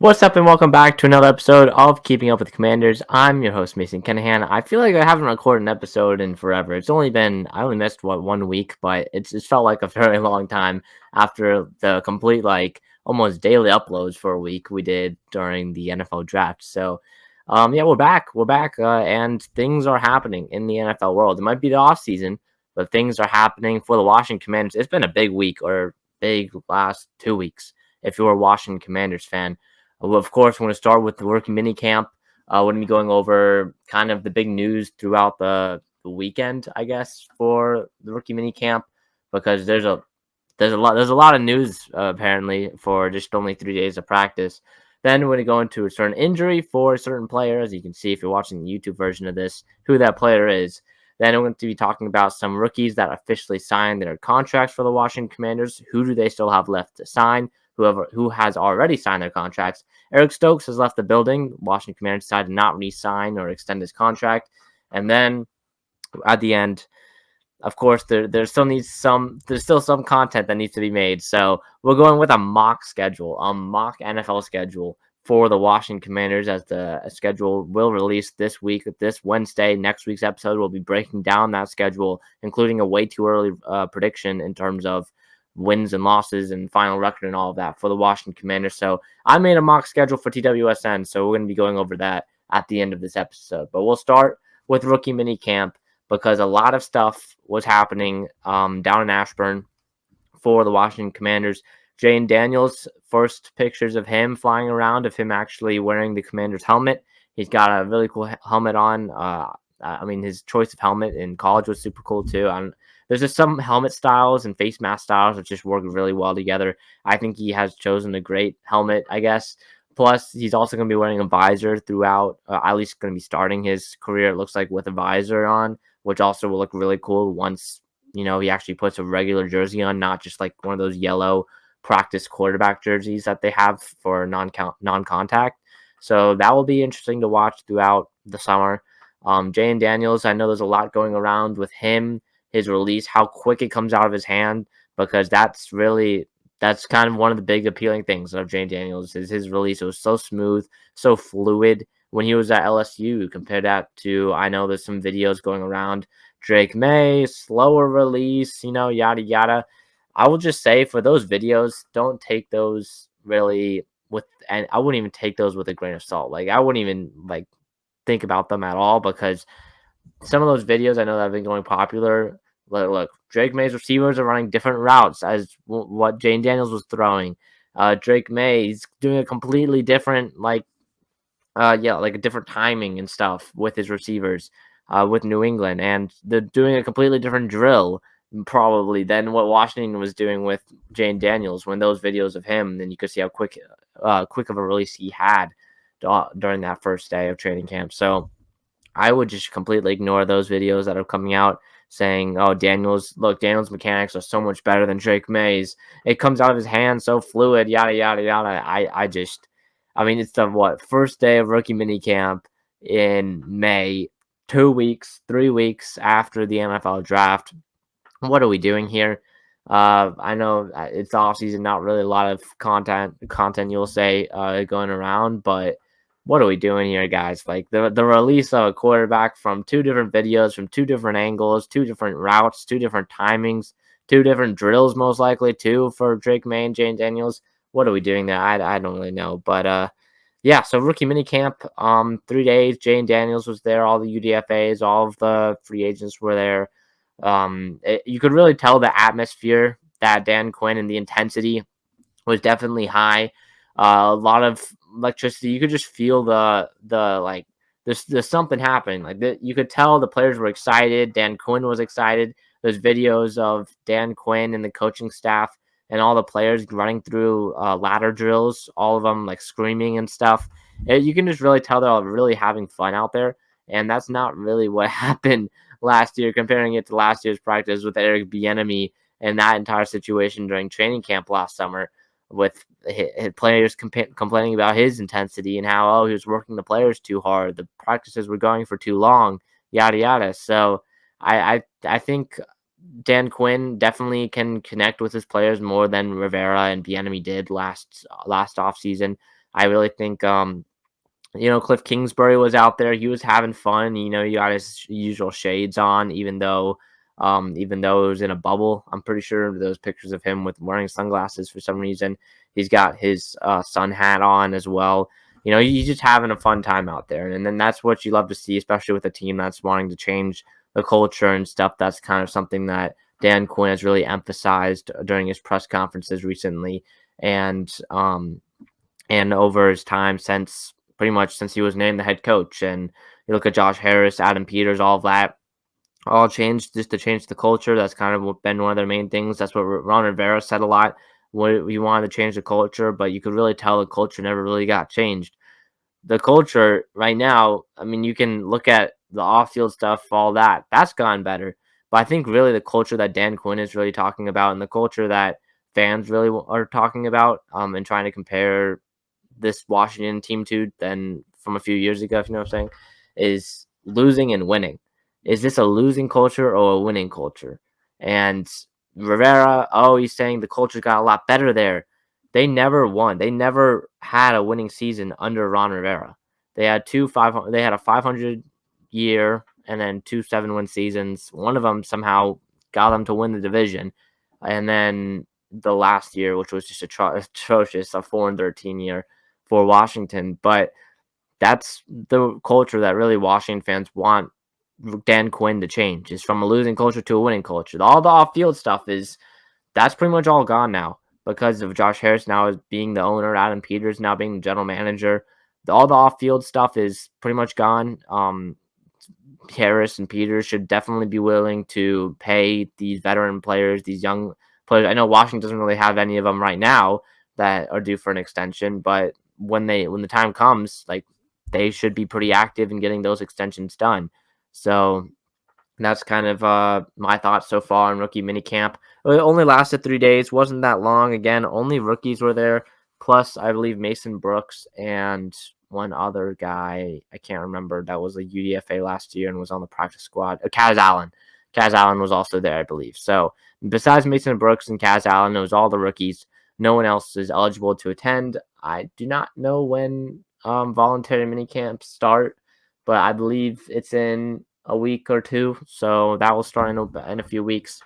What's up, and welcome back to another episode of Keeping Up with the Commanders. I'm your host, Mason Kenahan. I feel like I haven't recorded an episode in forever. I only missed 1 week, but it's felt like a very long time after the complete almost daily uploads for a week we did during the NFL draft. So, yeah, we're back, and things are happening in the NFL world. It might be the off season, but things are happening for the Washington Commanders. It's been a big week, or big last 2 weeks, if you're a Washington Commanders fan. Well, of course, we're going to start with the rookie minicamp. We're going to be going over kind of the big news throughout the weekend, I guess, for the rookie minicamp, because there's a lot of news apparently for just only 3 days of practice. Then we're going to go into a certain injury for a certain player, as you can see if you're watching the YouTube version of this, who that player is. Then we're going to be talking about some rookies that officially signed their contracts for the Washington Commanders. Who do they still have left to sign? Who has already signed their contracts. Eric Stokes has left the building. Washington Commanders decided to not re-sign or extend his contract. And then at the end, of course, there's still some content that needs to be made. So we're going with a mock NFL schedule for the Washington Commanders, as the schedule will release this week, this Wednesday. Next week's episode will be breaking down that schedule, including a way too early prediction in terms of wins and losses and final record and all of that for the Washington Commanders. So I made a mock schedule for TWSN, so we're going to be going over that at the end of this episode. But we'll start with rookie minicamp, because a lot of stuff was happening down in Ashburn for the Washington Commanders. Jayden Daniels, first pictures of him flying around, of him actually wearing the Commander's helmet. He's got a really cool helmet on. His choice of helmet in college was super cool too. There's just some helmet styles and face mask styles that just work really well together. I think he has chosen a great helmet, I guess. Plus, he's also going to be wearing a visor throughout, at least going to be starting his career, it looks like, with a visor on, which also will look really cool once, he actually puts a regular jersey on, not just like one of those yellow practice quarterback jerseys that they have for non-contact. So that will be interesting to watch throughout the summer. Jayden Daniels, I know there's a lot going around with him, his release, how quick it comes out of his hand, because that's kind of one of the big appealing things of Jayden Daniels is his release. It was so smooth, so fluid when he was at LSU. Compared that to, I know there's some videos going around, Drake May, slower release, yada yada. I will just say, for those videos, don't take those really and I wouldn't even take those with a grain of salt. I wouldn't even think about them at all, because some of those videos I know that have been going popular. Look, Drake May's receivers are running different routes as what Jayden Daniels was throwing. Drake May's doing a completely different, a different timing and stuff with his receivers with New England. And they're doing a completely different drill, probably, than what Washington was doing with Jayden Daniels. When those videos of him, then you could see how quick of a release he had during that first day of training camp. So I would just completely ignore those videos that are coming out saying, oh, Daniels' mechanics are so much better than Drake May's. It comes out of his hand so fluid, yada, yada, yada. It's the first day of rookie minicamp in May, 2 weeks, 3 weeks after the NFL draft. What are we doing here? I know it's off season, not really a lot of content you'll say going around, but what are we doing here, guys? The release of a quarterback from 2 different videos, from 2 different angles, 2 different routes, 2 different timings, 2 different drills, most likely too, for Drake May and Jayden Daniels. What are we doing there? I don't really know, but yeah. So rookie minicamp, 3 days. Jayden Daniels was there. All the UDFAs, all of the free agents were there. You could really tell the atmosphere that Dan Quinn and the intensity was definitely high. A lot of electricity. You could just feel there's something happening. You could tell the players were excited. Dan Quinn was excited. There's videos of Dan Quinn and the coaching staff and all the players running through ladder drills, all of them screaming and stuff. You can just really tell they're all really having fun out there, and that's not really what happened last year. Comparing it to last year's practice with Eric Bieniemy and that entire situation during training camp last summer, with his players complaining about his intensity and how, he was working the players too hard, the practices were going for too long, yada yada. So I think Dan Quinn definitely can connect with his players more than Rivera and Bieniemy did last offseason. I really think Cliff Kingsbury was out there. He was having fun. He got his usual shades on, even though it was in a bubble. I'm pretty sure those pictures of him with wearing sunglasses for some reason. He's got his sun hat on as well. He's just having a fun time out there, and then that's what you love to see, especially with a team that's wanting to change the culture and stuff. That's kind of something that Dan Quinn has really emphasized during his press conferences recently, and over his time since pretty much since he was named the head coach. And you look at Josh Harris, Adam Peters, all of that, all changed just to change the culture. That's kind of been one of their main things. That's what Ron Rivera said a lot. He wanted to change the culture, but you could really tell the culture never really got changed. The culture right now, I mean, you can look at the off-field stuff, all that. That's gone better. But I think really the culture that Dan Quinn is really talking about, and the culture that fans really are talking about, and trying to compare this Washington team to than from a few years ago, if you know what I'm saying, is losing and winning. Is this a losing culture or a winning culture? And Rivera, he's saying the culture got a lot better there. They never won. They never had a winning season under Ron Rivera. They had They had a 500 year and then 2 7-win seasons. One of them somehow got them to win the division, and then the last year, which was just atrocious, a 4-13 year for Washington. But that's the culture that really Washington fans want Dan Quinn to change, is from a losing culture to a winning culture. All the off-field stuff that's pretty much all gone now because of Josh Harris now as being the owner, Adam Peters now being the general manager. All the off-field stuff is pretty much gone. Harris and Peters should definitely be willing to pay these veteran players, these young players. I know Washington doesn't really have any of them right now that are due for an extension, but when the time comes, like, they should be pretty active in getting those extensions done. So that's kind of my thoughts so far on rookie minicamp. It only lasted 3 days, wasn't that long. Again, only rookies were there, plus I believe Mason Brooks and one other guy I can't remember that was a UDFA last year and was on the practice squad. Kaz Allen. Kaz Allen was also there, I believe. So besides Mason Brooks and Kaz Allen, it was all the rookies. No one else is eligible to attend. I do not know when voluntary minicamps start, but I believe it's in a week or two. So that will start in a few weeks.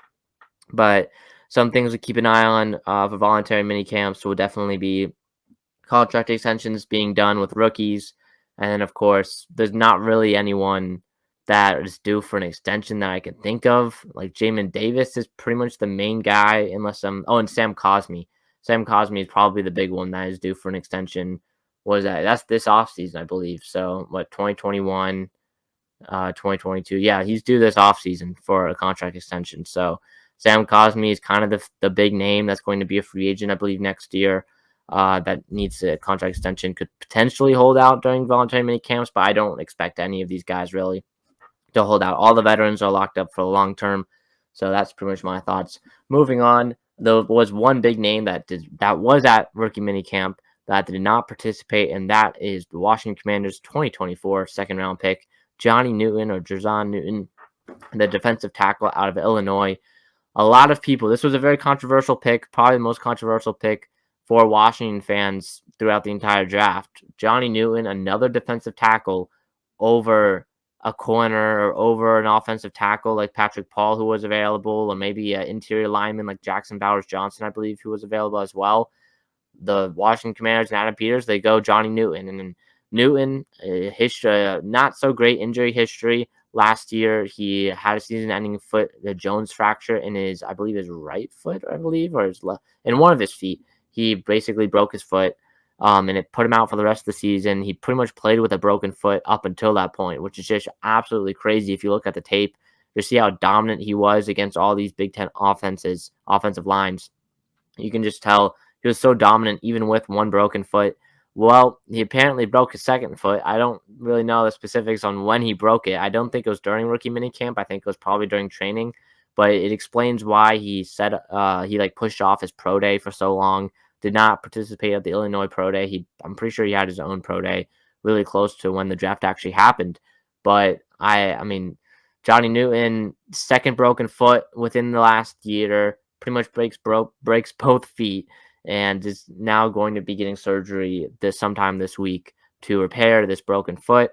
But some things to keep an eye on for voluntary mini camps will definitely be contract extensions being done with rookies. And then, of course, there's not really anyone that is due for an extension that I can think of. Like Jamin Davis is pretty much the main guy, unless and Sam Cosmi. Sam Cosmi is probably the big one that is due for an extension. What is that? That's this offseason, I believe. So, 2021, 2022. Yeah, he's due this offseason for a contract extension. So Sam Cosmi is kind of the big name that's going to be a free agent, I believe, next year. That needs a contract extension, could potentially hold out during voluntary mini camps, but I don't expect any of these guys really to hold out. All the veterans are locked up for the long term. So that's pretty much my thoughts. Moving on, there was one big name that was at rookie mini camp that did not participate, and that is the Washington Commanders 2024 second round pick, Johnny Newton, or Jerzon Newton, the defensive tackle out of Illinois. A lot of people, this was a very controversial pick, probably the most controversial pick for Washington fans throughout the entire draft. Johnny Newton, another defensive tackle, over a corner or over an offensive tackle like Patrick Paul, who was available, or maybe an interior lineman like Jackson Bowers Johnson, I believe, who was available as well. The Washington Commanders and Adam Peters, they go Johnny Newton. And then Newton, history, not so great injury history. Last year, he had a season-ending the Jones fracture in his, I believe, his right foot, or his left, in one of his feet. He basically broke his foot, and it put him out for the rest of the season. He pretty much played with a broken foot up until that point, which is just absolutely crazy if you look at the tape to see how dominant he was against all these Big Ten offensive lines. You can just tell he was so dominant even with one broken foot. Well, he apparently broke his second foot. I don't really know the specifics on when he broke it. I don't think it was during rookie minicamp. I think it was probably during training. But it explains why he said he pushed off his pro day for so long, did not participate at the Illinois pro day. I'm pretty sure he had his own pro day really close to when the draft actually happened. But I mean, Johnny Newton, second broken foot within the last year, pretty much breaks both feet. and is now going to be getting surgery sometime this week to repair this broken foot.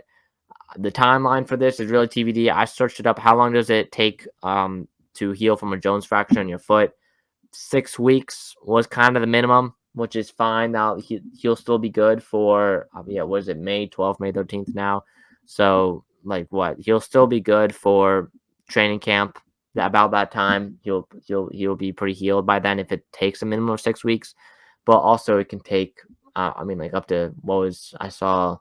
The timeline for this is really TBD. I searched it up. How long does it take to heal from a Jones fracture in your foot? 6 weeks was kind of the minimum, which is fine. Now he'll still be good for what is it, May 12th, May 13th now. So like what? He'll still be good for training camp. About that time, he'll be pretty healed by then if it takes a minimum of 6 weeks. But also it can take like up to I saw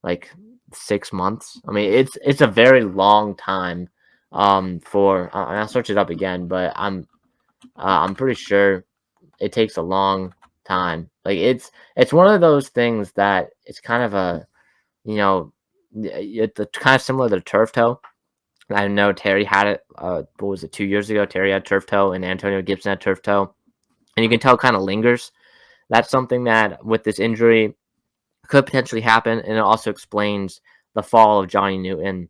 like 6 months. I mean, it's a very long time for and I'll search it up again, but I'm pretty sure it takes a long time. Like it's one of those things that it's kind of it's kind of similar to turf toe. I know Terry had it. What was it, 2 years ago? Terry had turf toe, and Antonio Gibson had turf toe, and you can tell it kind of lingers. That's something that with this injury could potentially happen, and it also explains the fall of Johnny Newton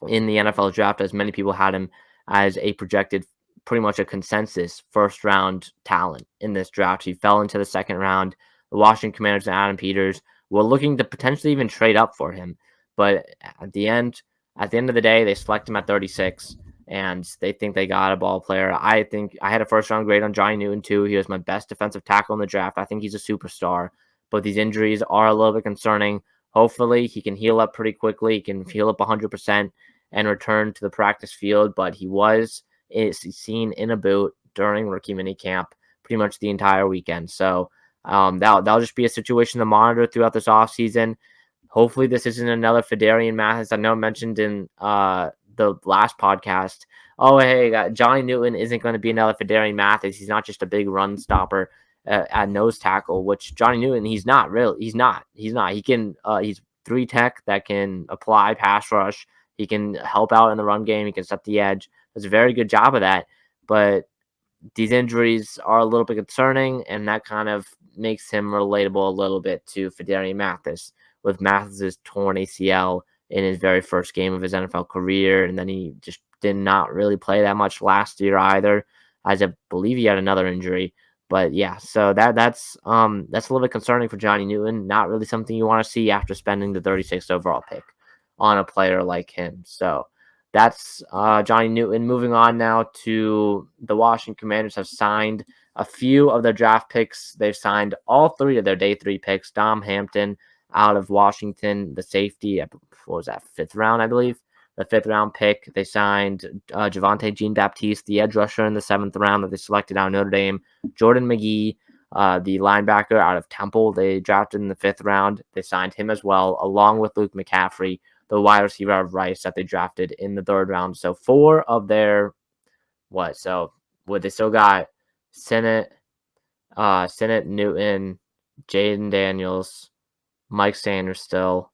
in the NFL draft, as many people had him as a projected, pretty much a consensus first round talent in this draft. He fell into the second round. The Washington Commanders and Adam Peters were looking to potentially even trade up for him, but at the end of the day, they select him at 36, and they think they got a ball player. I think I had a first round grade on Johnny Newton too. He was my best defensive tackle in the draft. I think he's a superstar, but these injuries are a little bit concerning. Hopefully, he can heal up pretty quickly. He can heal up 100% and return to the practice field, but he was seen in a boot during rookie minicamp pretty much the entire weekend. So that'll just be a situation to monitor throughout this offseason. Hopefully this isn't another Fedarian Mathis. I know I mentioned in the last podcast, Johnny Newton isn't going to be another Fedarian Mathis. He's not just a big run stopper at nose tackle, which Johnny Newton, he's not really. He's not. He can, he's 3 tech that can apply pass rush. He can help out in the run game. He can set the edge. Does a very good job of that. But these injuries are a little bit concerning, and that kind of makes him relatable a little bit to Fedarian Mathis, with Mathis's torn ACL in his very first game of his NFL career, and then he just did not really play that much last year either, as I believe he had another injury. But yeah, so that's a little bit concerning for Johnny Newton. Not really something you want to see after spending the 36th overall pick on a player like him. So that's Johnny Newton. Moving on now to the Washington Commanders have signed a few of their draft picks. They've signed all 3 of their day 3 picks. Dom Hampton out of Washington, the safety, what was that, 5th round, I believe? The 5th round pick. They signed Javonte Jean-Baptiste, the edge rusher, in the 7th round that they selected out of Notre Dame. Jordan McGee, the linebacker out of Temple, they drafted in the 5th round. They signed him as well, along with Luke McCaffrey, the wide receiver out of Rice that they drafted in the 3rd round. So 4 of their they still got Sinnott, Newton, Jayden Daniels, Mike Sanders still,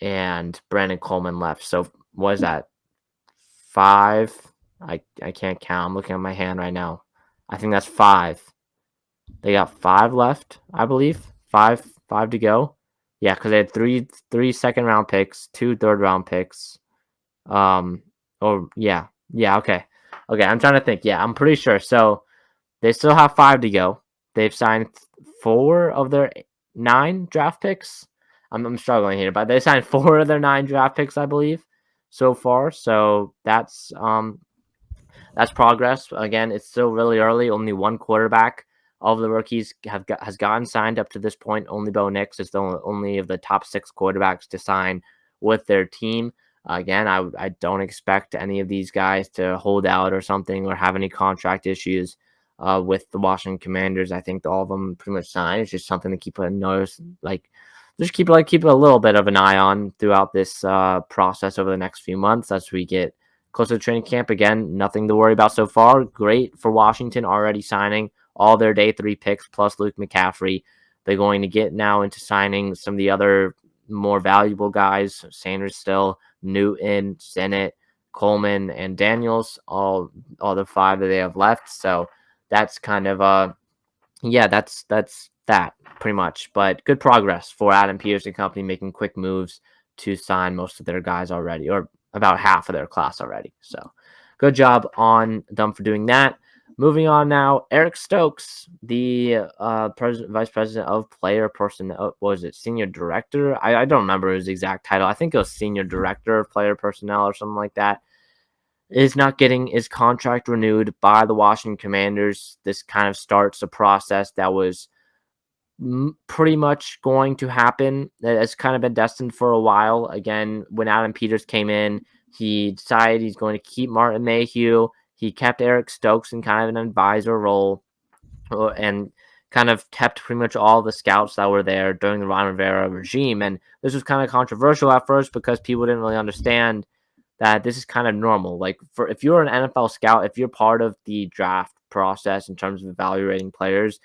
and Brandon Coleman left. So what is that? 5? I can't count. I'm looking at my hand right now. I think that's 5. They got 5 left, I believe. 5 to go. Yeah, because they had 3 second round picks, 2 third round picks. Okay. I'm trying to think. Yeah, I'm pretty sure. So they still have 5 to go. They've signed 4 of their 9 draft picks. I'm struggling here, but they signed 4 of their 9 draft picks, I believe, so far. So that's progress. Again, it's still really early. Only 1 quarterback of the rookies has gotten signed up to this point. Only Bo Nix is the only of the top 6 quarterbacks to sign with their team. Again, I don't expect any of these guys to hold out or something or have any contract issues with the Washington Commanders. I think all of them pretty much signed. It's just something to keep a notice, just keep a little bit of an eye on throughout this process over the next few months as we get closer to training camp. Again, nothing to worry about so far. Great for Washington, already signing all their day 3 picks plus Luke McCaffrey. They're going to get now into signing some of the other more valuable guys. Sanders still, Newton, Sinnott, Coleman, and Daniels, all the 5 that they have left. So that's kind of that's that pretty much. But good progress for Adam Peters and company, making quick moves to sign most of their guys already, or about half of their class already. So good job on them for doing that. Moving on now, Eric Stokes, the vice president of player personnel. What was it, senior director? I don't remember his exact title. I think it was senior director of player personnel or something like that. Is not getting his contract renewed by the Washington Commanders. This kind of starts a process that was pretty much going to happen. It's kind of been destined for a while. Again, when Adam Peters came in, he decided he's going to keep Martin Mayhew. He kept Eric Stokes in kind of an advisor role, and kind of kept pretty much all the scouts that were there during the Ron Rivera regime. And this was kind of controversial at first because people didn't really understand that this is kind of normal. Like, for if you're an NFL scout, if you're part of the draft process in terms of evaluating players,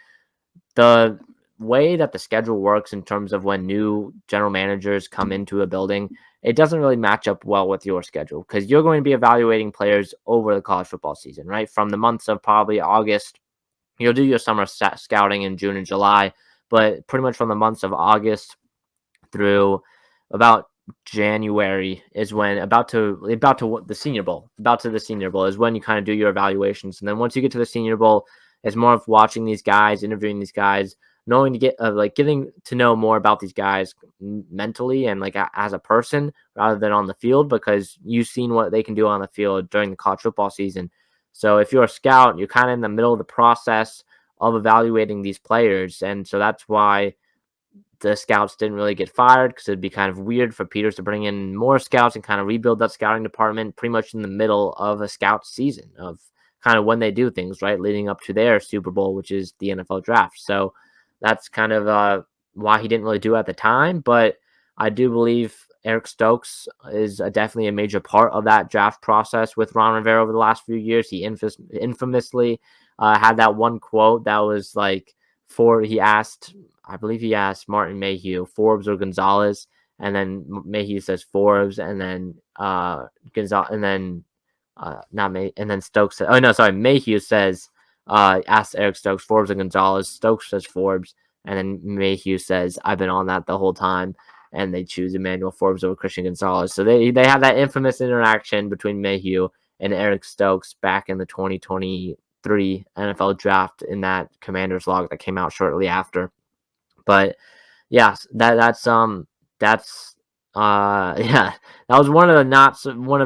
the way that the schedule works in terms of when new general managers come into a building, it doesn't really match up well with your schedule because you're going to be evaluating players over the college football season, right? From the months of probably August, you'll do your summer scouting in June and July, but pretty much from the months of August through about January is when about to the Senior Bowl. About to the Senior Bowl is when you kind of do your evaluations, and then once you get to the Senior Bowl, it's more of watching these guys, interviewing these guys, knowing to get like getting to know more about these guys mentally and like as a person rather than on the field, because you've seen what they can do on the field during the college football season. So if you're a scout, you're kind of in the middle of the process of evaluating these players, and so that's why the scouts didn't really get fired, because it'd be kind of weird for Peters to bring in more scouts and kind of rebuild that scouting department pretty much in the middle of a scout season of kind of when they do things, right, leading up to their Super Bowl, which is the NFL draft. So that's kind of why he didn't really do it at the time. But I do believe Eric Stokes is definitely a major part of that draft process with Ron Rivera over the last few years. He infamously had that one quote that was like, I believe he asked Martin Mayhew, Forbes or Gonzalez, and then Mayhew says Forbes, and then Gonzalez, and then not May, and then Stokes said, oh no, sorry, Mayhew says, asked Eric Stokes, Forbes and Gonzalez. Stokes says Forbes, and then Mayhew says, I've been on that the whole time, and they choose Emmanuel Forbes over Christian Gonzalez. So they have that infamous interaction between Mayhew and Eric Stokes back in the 2023 NFL draft in that Commanders log that came out shortly after. But yeah, that's yeah, that was one of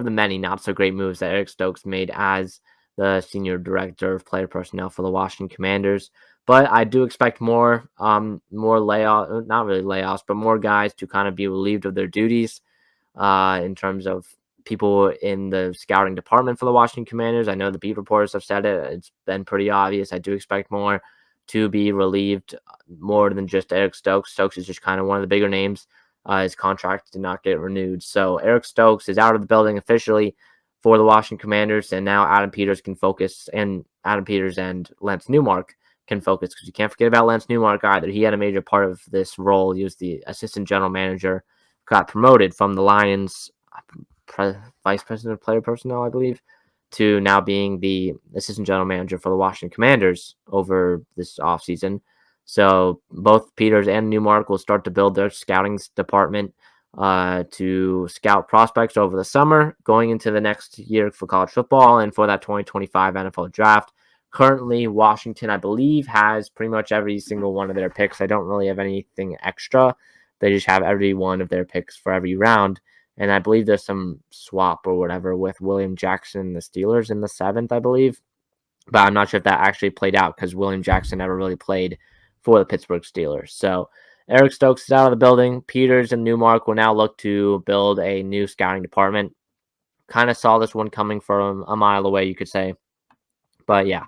the many not so great moves that Eric Stokes made as the senior director of player personnel for the Washington Commanders. But I do expect more layoff, not really layoffs, but more guys to kind of be relieved of their duties in terms of people in the scouting department for the Washington Commanders. I know the beat reporters have said it. It's been pretty obvious. I do expect more to be relieved, more than just Eric Stokes. Stokes is just kind of one of the bigger names. His contract did not get renewed. So Eric Stokes is out of the building officially for the Washington Commanders, and now Adam Peters and Lance Newmark can focus, because you can't forget about Lance Newmark either. He had a major part of this role. He was the assistant general manager, got promoted from the Lions vice president of player personnel, I believe, to now being the assistant general manager for the Washington Commanders over this offseason. So both Peters and Newmark will start to build their scouting department to scout prospects over the summer, going into the next year for college football and for that 2025 NFL draft. Currently, Washington, I believe, has pretty much every single one of their picks. I don't really have anything extra. They just have every one of their picks for every round. And I believe there's some swap or whatever with William Jackson and the Steelers in the 7th, I believe. But I'm not sure if that actually played out, because William Jackson never really played for the Pittsburgh Steelers. So Eric Stokes is out of the building. Peters and Newmark will now look to build a new scouting department. Kind of saw this one coming from a mile away, you could say. But yeah,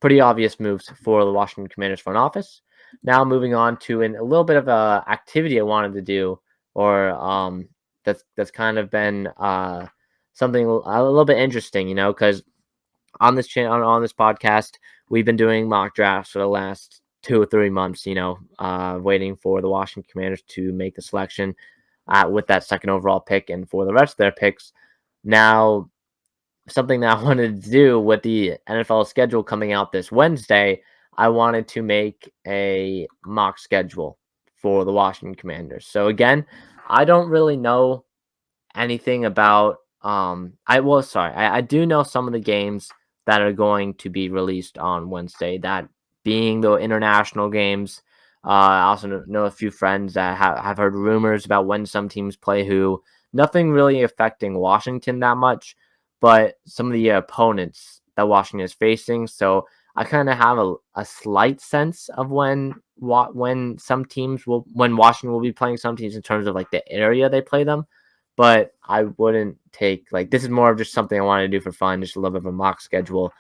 pretty obvious moves for the Washington Commanders front office. Now moving on to a little bit of a activity I wanted to do, or that's kind of been something a little bit interesting, because on this channel, on this podcast, we've been doing mock drafts for the last 2 or 3 months, waiting for the Washington Commanders to make the selection with that second overall pick and for the rest of their picks. Now, something that I wanted to do with the NFL schedule coming out this Wednesday, I wanted to make a mock schedule for the Washington Commanders. So again, I don't really know anything about I do know some of the games that are going to be released on Wednesday. That being the international games. I also know a few friends that have heard rumors about when some teams play who. Nothing really affecting Washington that much, but some of the opponents that Washington is facing. So I kind of have a slight sense of when some teams will when Washington will be playing some teams in terms of like the area they play them. But I wouldn't take like this is more of just something I wanted to do for fun, just a little bit of a mock schedule.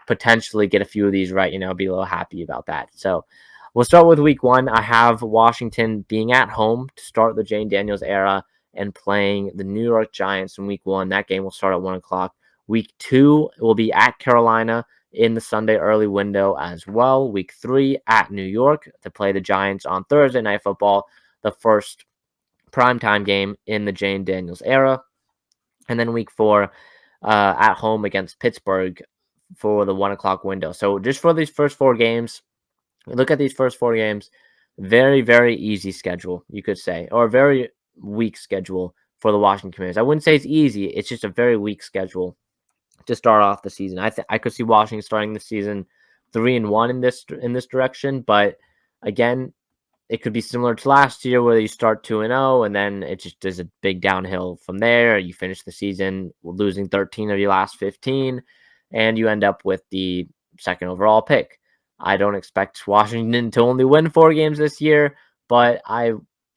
Potentially get a few of these right, be a little happy about that. So we'll start with week 1. I have Washington being at home to start the Jayden Daniels era and playing the New York Giants in week 1. That game will start at 1 o'clock. Week 2 will be at Carolina in the Sunday early window as well. Week 3 at New York to play the Giants on Thursday Night Football, the first primetime game in the Jayden Daniels era. And then week 4 at home against Pittsburgh for the 1 o'clock window. So just for these first 4 games, look at these first 4 games. Very, very easy schedule, you could say, or very weak schedule for the Washington Commanders. I wouldn't say it's easy. It's just a very weak schedule to start off the season. I could see Washington starting the season 3-1 in this direction, but again, it could be similar to last year where you start 2-0 and then it just is a big downhill from there. You finish the season losing 13 of your last 15 and you end up with the second overall pick. I don't expect Washington to only win 4 games this year, but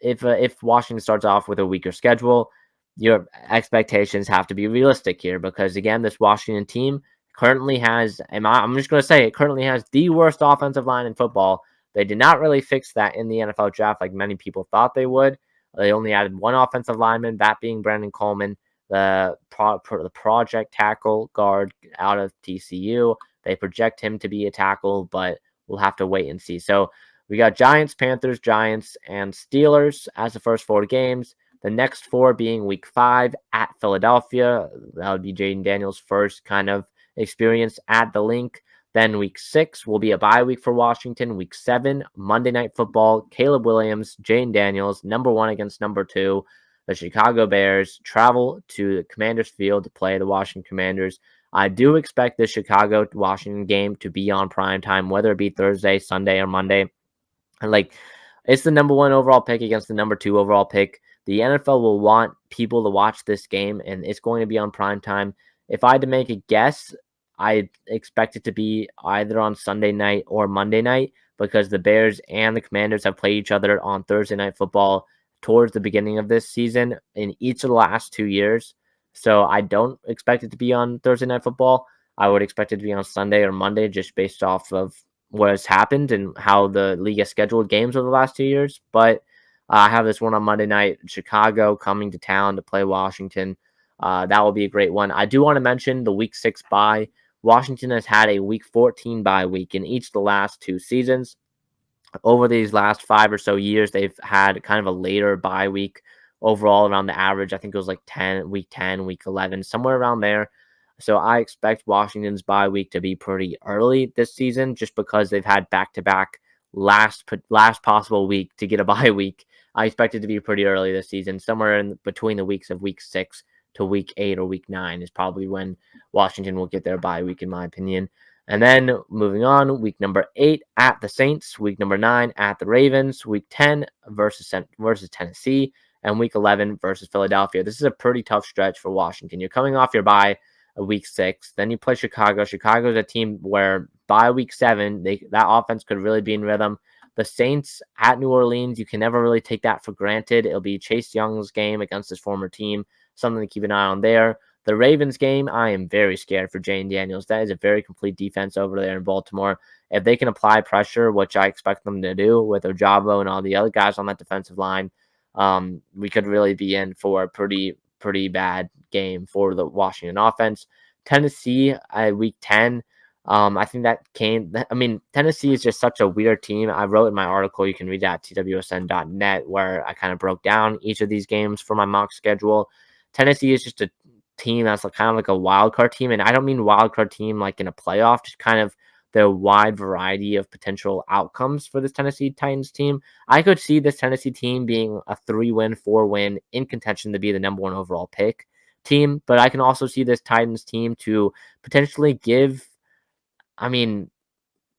if Washington starts off with a weaker schedule, your expectations have to be realistic here because again, this Washington team currently has, and I'm just going to say it currently has the worst offensive line in football. They did not really fix that in the NFL draft like many people thought they would. They only added 1 offensive lineman, that being Brandon Coleman, the project tackle guard out of TCU. They project him to be a tackle, but we'll have to wait and see. So we got Giants, Panthers, Giants, and Steelers as the first 4 games. The next 4 being week 5 at Philadelphia. That would be Jayden Daniels' first kind of experience at the Link. Then week 6 will be a bye week for Washington. Week 7, Monday Night Football, Caleb Williams, Jayden Daniels, number 1 against number 2. The Chicago Bears travel to the Commanders Field to play the Washington Commanders. I do expect the Chicago-Washington game to be on prime time, whether it be Thursday, Sunday, or Monday. And it's the number 1 overall pick against the number 2 overall pick. The NFL will want people to watch this game, and it's going to be on prime time. If I had to make a guess, I expect it to be either on Sunday night or Monday night because the Bears and the Commanders have played each other on Thursday Night Football towards the beginning of this season in each of the last 2 years. So I don't expect it to be on Thursday Night Football. I would expect it to be on Sunday or Monday just based off of what has happened and how the league has scheduled games over the last 2 years. But I have this one on Monday night, Chicago coming to town to play Washington. That will be a great one. I do want to mention the week 6 bye. Washington has had a week 14 bye week in each of the last 2 seasons. Over these last 5 or so years, they've had kind of a later bye week overall around the average. I think it was like week 10, week 11, somewhere around there. So I expect Washington's bye week to be pretty early this season just because they've had back-to-back last possible week to get a bye week. I expect it to be pretty early this season, somewhere in between the weeks of week 6 to week 8 or week 9 is probably when Washington will get their bye week, in my opinion. And then moving on, week number 8 at the Saints, week number 9 at the Ravens, week 10 versus Tennessee, and week 11 versus Philadelphia. This is a pretty tough stretch for Washington. You're coming off your bye week 6, then you play Chicago. Chicago's a team where by week 7, that offense could really be in rhythm. The Saints at New Orleans, you can never really take that for granted. It'll be Chase Young's game against his former team, something to keep an eye on there. The Ravens game, I am very scared for Jayden Daniels. That is a very complete defense over there in Baltimore. If they can apply pressure, which I expect them to do with Ojabo and all the other guys on that defensive line, we could really be in for a pretty bad game for the Washington offense. Tennessee at week 10, I think Tennessee is just such a weird team. I wrote in my article, you can read that at twsn.net, where I kind of broke down each of these games for my mock schedule. Tennessee is just a team that's kind of like a wild card team, and I don't mean wild card team like in a playoff, just kind of the wide variety of potential outcomes for this Tennessee Titans team. I could see this Tennessee team being a 3-win, 4-win in contention to be the number 1 overall pick team, but I can also see this Titans team to potentially give I mean,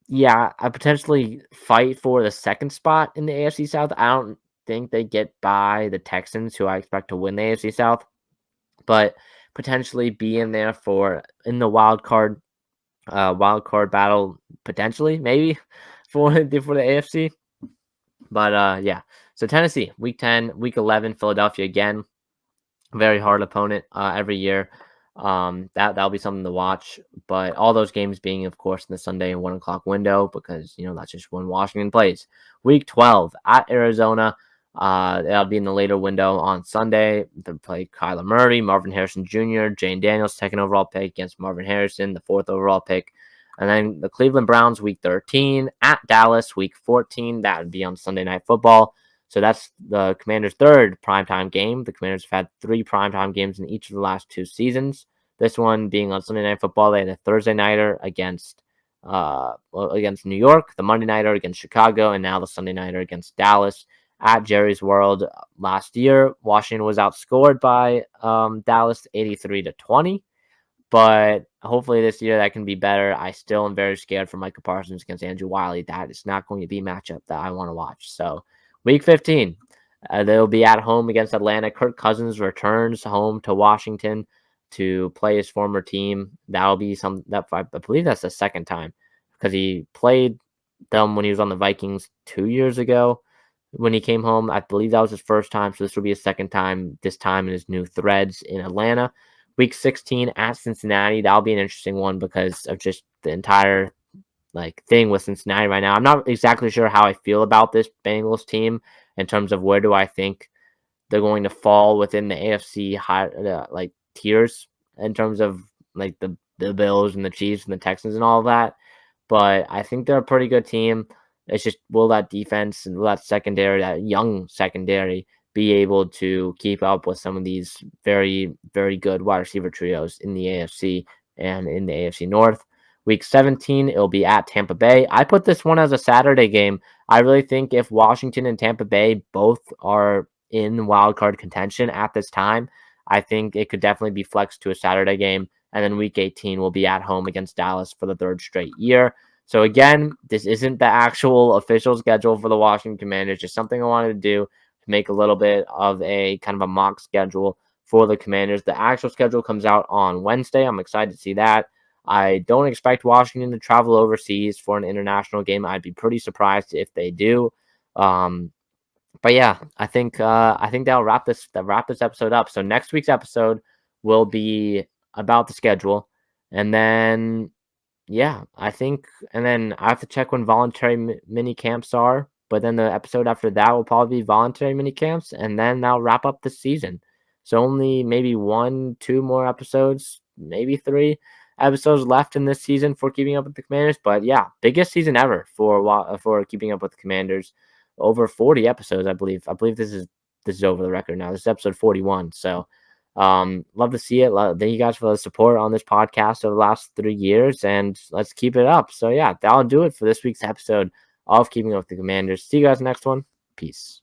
yeah, I potentially fight for the second spot in the AFC South. I don't think they get by the Texans, who I expect to win the AFC South, but potentially be in there for in the wild card battle, potentially, maybe for the AFC. But yeah. So Tennessee, week 10, week 11, Philadelphia again. Very hard opponent every year. That'll be something to watch. But all those games being, of course, in the Sunday 1 o'clock window, because that's just when Washington plays. Week 12 at Arizona. That'll be in the later window on Sunday. They play Kyler Murray, Marvin Harrison Jr., Jayden Daniels, second overall pick against Marvin Harrison, the fourth overall pick. And then the Cleveland Browns, week 13 at Dallas, week 14. That would be on Sunday Night Football. So that's the Commanders' third primetime game. The Commanders have had 3 primetime games in each of the last 2 seasons. This one being on Sunday Night Football. They had a Thursday nighter against New York, the Monday nighter against Chicago, and now the Sunday nighter against Dallas at Jerry's World. Last year, Washington was outscored by Dallas 83-20. But hopefully this year that can be better. I still am very scared for Micah Parsons against Andrew Wiley. That is not going to be a matchup that I want to watch. So week 15, they'll be at home against Atlanta. Kirk Cousins returns home to Washington to play his former team. That'll be I believe that's the second time, because he played them when he was on the Vikings 2 years ago. When he came home, I believe that was his first time. So this will be his second time, this time in his new threads in Atlanta. Week 16 at Cincinnati. That'll be an interesting one because of just the entire thing with Cincinnati right now. I'm not exactly sure how I feel about this Bengals team in terms of where do I think they're going to fall within the AFC high tiers in terms of the Bills and the Chiefs and the Texans and all of that. But I think they're a pretty good team. It's just, will that defense and will that secondary, that young secondary, be able to keep up with some of these very, very good wide receiver trios in the AFC and in the AFC North? Week 17, it'll be at Tampa Bay. I put this one as a Saturday game. I really think if Washington and Tampa Bay both are in wildcard contention at this time, I think it could definitely be flexed to a Saturday game. And then week 18 will be at home against Dallas for the third straight year. So again, this isn't the actual official schedule for the Washington Commanders. Just something I wanted to do to make a little bit of a kind of a mock schedule for the Commanders. The actual schedule comes out on Wednesday. I'm excited to see that. I don't expect Washington to travel overseas for an international game. I'd be pretty surprised if they do. But yeah, I think that'll wrap this episode up. So next week's episode will be about the schedule, and then yeah, and then I have to check when voluntary mini camps are. But then the episode after that will probably be voluntary mini camps, and then that'll wrap up the season. So only maybe 1, 2 more episodes, maybe 3 episodes left in this season for Keeping Up with the Commanders. But yeah, biggest season ever for Keeping Up with the Commanders. Over 40 episodes, I believe. I believe this is over the record now. This is episode 41. So love to see it. Thank you guys for the support on this podcast over the last 3 years, and let's keep it up. So yeah, that'll do it for this week's episode of Keeping Up with the Commanders. See you guys next one. Peace.